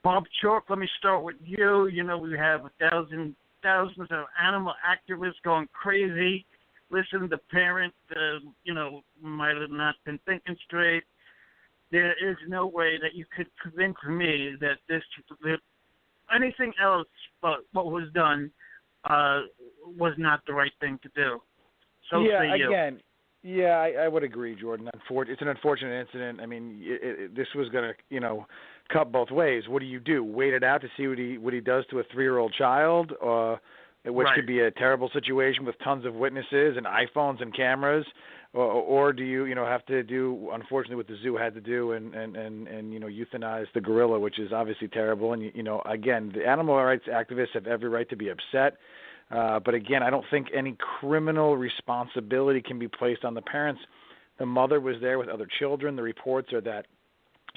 Bob Chalk, let me start with you. You know, we have thousands of animal activists going crazy. Listen, the parent, might have not been thinking straight. There is no way that you could convince me that anything else but what was done was not the right thing to do. So say you. Again, I would agree, Jordan. It's an unfortunate incident. I mean, this was going to, cut both ways. What do? Wait it out to see what he does to a 3-year-old child, which right. could be a terrible situation with tons of witnesses and iPhones and cameras, or do you, have to do, unfortunately, what the zoo had to do and euthanize the gorilla, which is obviously terrible. And, again, the animal rights activists have every right to be upset. But again, I don't think any criminal responsibility can be placed on the parents. The mother was there with other children. The reports are that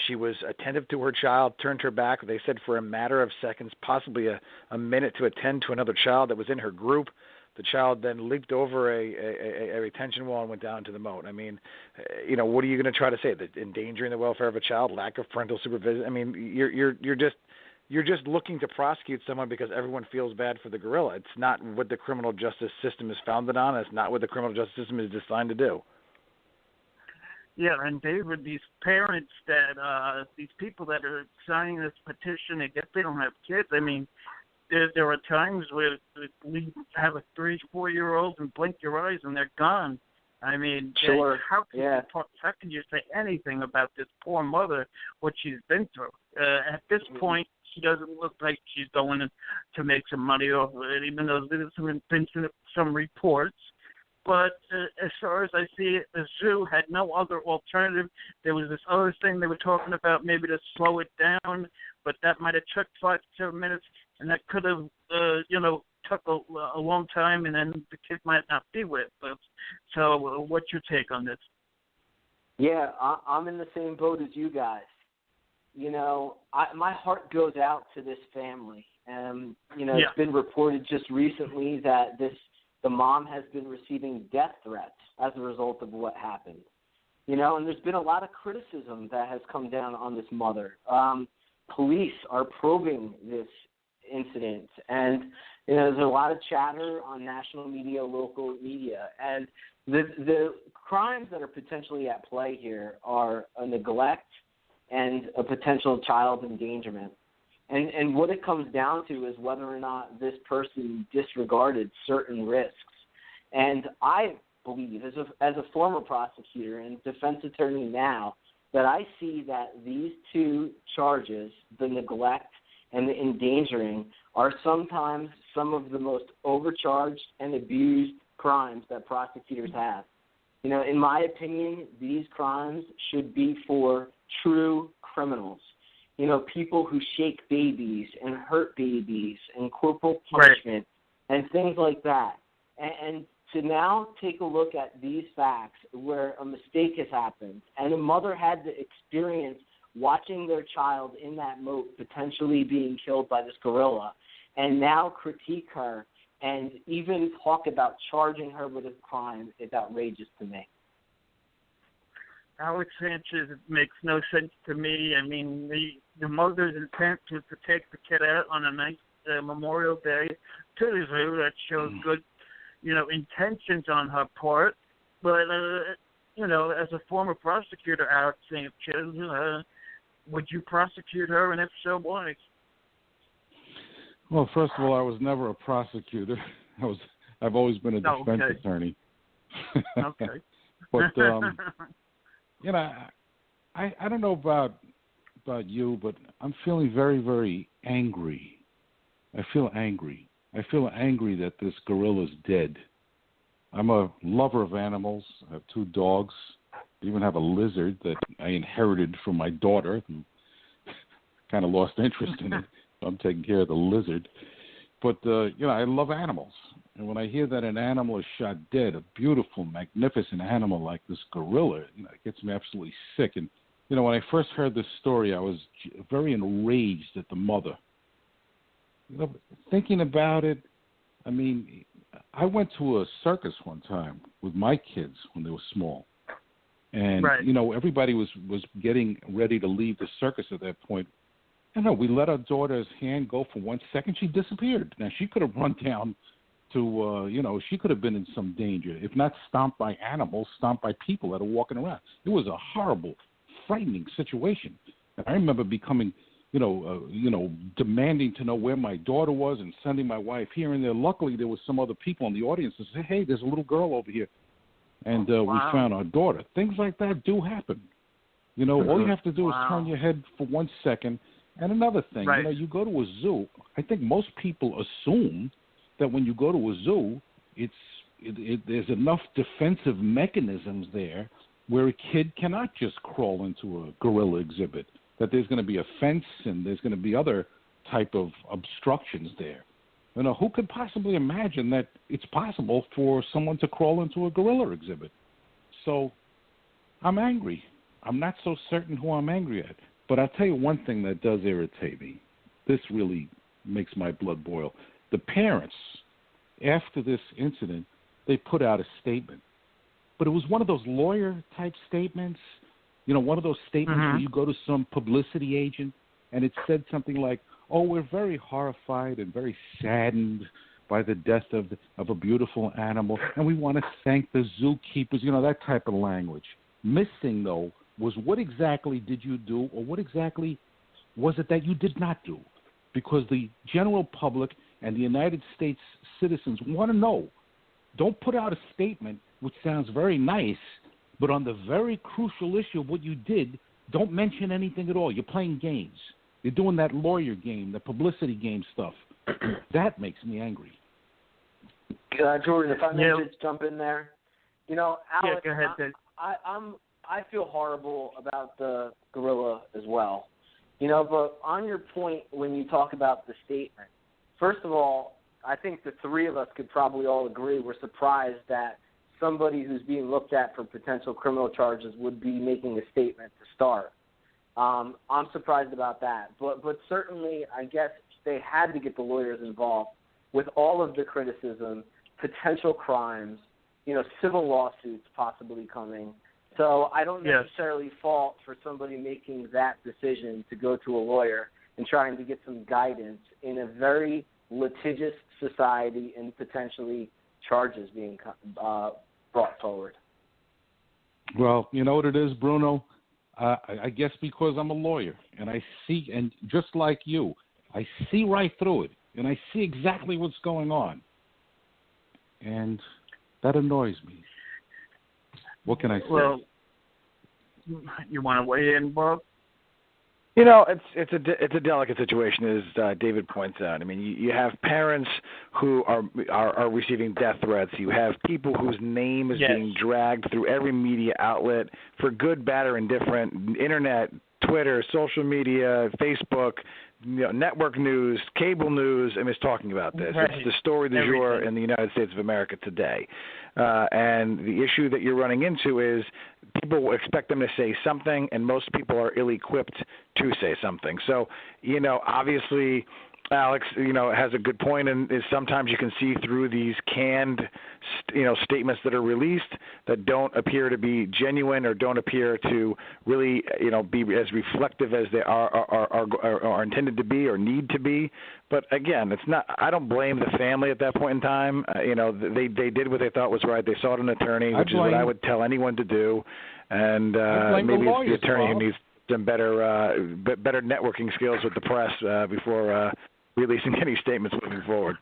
she was attentive to her child, turned her back, they said, for a matter of seconds, possibly a minute, to attend to another child that was in her group. The child then leaped over a retention wall and went down to the moat. I mean, what are you going to try to say? That endangering the welfare of a child, lack of parental supervision? I mean, you're just looking to prosecute someone because everyone feels bad for the gorilla. It's not what the criminal justice system is founded on. It's not what the criminal justice system is designed to do. Yeah, and David, these parents these people that are signing this petition, I guess they don't have kids. I mean, there are times where we have a 3-4-year-old and blink your eyes and they're gone. I mean, sure. How can you say anything about this poor mother, what she's been through? At this point, she doesn't look like she's going to make some money off of it, even though there's been some reports. But as far as I see it, the zoo had no other alternative. There was this other thing they were talking about, maybe to slow it down, but that might have took 5 to 7 minutes, and that could have, took a long time, and then the kid might not be with us. So what's your take on this? Yeah, I'm in the same boat as you guys. My heart goes out to this family. It's been reported just recently that the mom has been receiving death threats as a result of what happened. And there's been a lot of criticism that has come down on this mother. Police are probing this incident, and there's a lot of chatter on national media, local media, and the crimes that are potentially at play here are a neglect and a potential child endangerment. And what it comes down to is whether or not this person disregarded certain risks. And I believe, as a former prosecutor and defense attorney now, that I see that these two charges, the neglect and the endangering, are sometimes some of the most overcharged and abused crimes that prosecutors have. In my opinion, these crimes should be for true criminals. People who shake babies and hurt babies and corporal punishment and things like that. And to now take a look at these facts where a mistake has happened and a mother had the experience watching their child in that moat potentially being killed by this gorilla, and now critique her and even talk about charging her with a crime is outrageous to me. Alex Sanchez, it makes no sense to me. I mean, the mother's intent was to take the kid out on a nice Memorial Day to the zoo. That shows good, intentions on her part. But, as a former prosecutor, Alex Sanchez, would you prosecute her, and if so, why? Well, first of all, I was never a prosecutor. I've always been a defense attorney. Okay. But I don't know about you, but I'm feeling very, very angry. I feel angry. I feel angry that this gorilla's dead. I'm a lover of animals. I have 2 dogs. I even have a lizard that I inherited from my daughter, who kind of lost interest in it. So I'm taking care of the lizard. But, I love animals. And when I hear that an animal is shot dead, a beautiful, magnificent animal like this gorilla, it gets me absolutely sick. And, when I first heard this story, I was very enraged at the mother. Thinking about it, I mean, I went to a circus one time with my kids when they were small. And, everybody was getting ready to leave the circus at that point. And no, we let our daughter's hand go for 1 second. She disappeared. Now, she could have run down to, she could have been in some danger, if not stomped by animals, stomped by people that are walking around. It was a horrible, frightening situation. And I remember becoming, demanding to know where my daughter was and sending my wife here and there. Luckily, there was some other people in the audience that said, hey, there's a little girl over here. And we found our daughter. Things like that do happen. All you have to do is turn your head for 1 second. And another thing, you go to a zoo. I think most people assume that when you go to a zoo, there's enough defensive mechanisms there where a kid cannot just crawl into a gorilla exhibit, that there's going to be a fence and there's going to be other type of obstructions there. Who could possibly imagine that it's possible for someone to crawl into a gorilla exhibit? So I'm angry. I'm not so certain who I'm angry at. But I'll tell you one thing that does irritate me. This really makes my blood boil. The parents, after this incident, they put out a statement. But it was one of those lawyer-type statements, one of those statements where you go to some publicity agent and it said something like, oh, we're very horrified and very saddened by the death of a beautiful animal, and we want to thank the zookeepers, that type of language. Missing, though, was what exactly did you do, or what exactly was it that you did not do? Because the general public and the United States citizens want to know. Don't put out a statement which sounds very nice, but on the very crucial issue of what you did, don't mention anything at all. You're playing games. You're doing that lawyer game, the publicity game stuff. That makes me angry. Jordan, if I may just jump in there. Alex, go ahead, I feel horrible about the gorilla as well. But on your point when you talk about the statement, first of all, I think the three of us could probably all agree we're surprised that somebody who's being looked at for potential criminal charges would be making a statement to start. I'm surprised about that. But certainly I guess they had to get the lawyers involved with all of the criticism, potential crimes, civil lawsuits possibly coming. So I don't necessarily fault for somebody making that decision to go to a lawyer and trying to get some guidance in a very litigious society and potentially charges being brought forward. Well, you know what it is, Bruno? I guess because I'm a lawyer and I see, and just like you, I see right through it and I see exactly what's going on. And that annoys me. What can I say? Well, you want to weigh in, Bob? It's a delicate situation, as David points out. I mean, you have parents who are receiving death threats. You have people whose name is being dragged through every media outlet for good, bad, or indifferent. Internet, Twitter, social media, Facebook, network news, cable news, is talking about this. Right. It's the story du jour in the United States of America today. And the issue that you're running into is people will expect them to say something, and most people are ill-equipped to say something. So, obviously Alex, has a good point, and is sometimes you can see through these canned, statements that are released that don't appear to be genuine or don't appear to really, be as reflective as they are intended to be or need to be. But again, it's not. I don't blame the family at that point in time. They did what they thought was right. They sought an attorney, which is what I would tell anyone to do. And maybe it's the attorney who needs some better networking skills with the press before releasing any statements moving forward.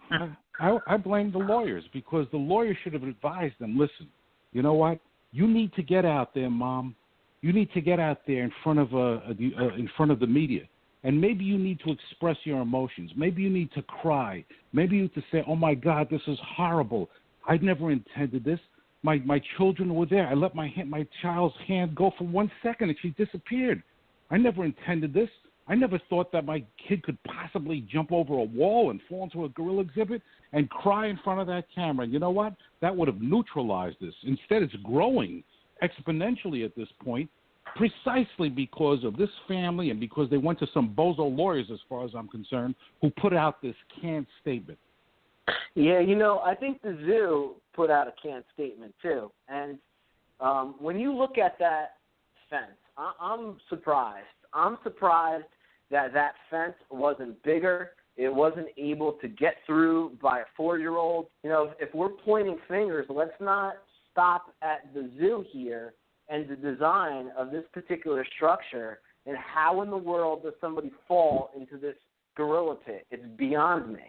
I blame the lawyers because the lawyers should have advised them, listen, you know what? You need to get out there, Mom. You need to get out there in front of the media. And maybe you need to express your emotions. Maybe you need to cry. Maybe you need to say, oh, my God, this is horrible. I never intended this. My children were there. I let my child's hand go for 1 second, and she disappeared. I never intended this. I never thought that my kid could possibly jump over a wall and fall into a gorilla exhibit and cry in front of that camera. And you know what? That would have neutralized this. Instead, it's growing exponentially at this point precisely because of this family and because they went to some bozo lawyers, as far as I'm concerned, who put out this canned statement. Yeah, I think the zoo put out a canned statement, too. And when you look at that fence, I'm surprised. I'm surprised that fence wasn't bigger. It wasn't able to get through by a 4-year-old. You know, if we're pointing fingers, let's not stop at the zoo here and the design of this particular structure and how in the world does somebody fall into this gorilla pit. It's beyond me.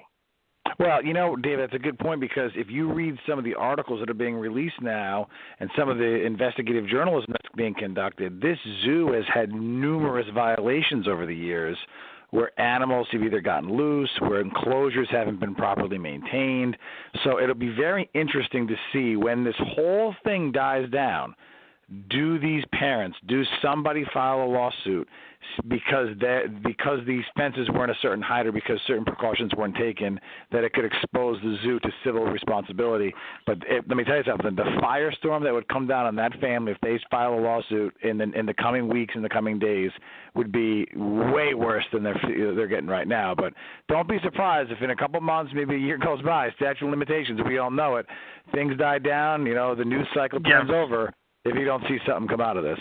Well, you know, David, that's a good point, because if you read some of the articles that are being released now and some of the investigative journalism that's being conducted, this zoo has had numerous violations over the years where animals have either gotten loose, where enclosures haven't been properly maintained. So it'll be very interesting to see when this whole thing dies down, do somebody file a lawsuit because these fences weren't a certain height or because certain precautions weren't taken, that it could expose the zoo to civil responsibility. But let me tell you something, the firestorm that would come down on that family if they file a lawsuit in the coming weeks, in the coming days, would be way worse than they're getting right now. But don't be surprised if in a couple months, maybe a year goes by, statute of limitations, we all know it, things die down, you know, the news cycle turns over, if you don't see something come out of this.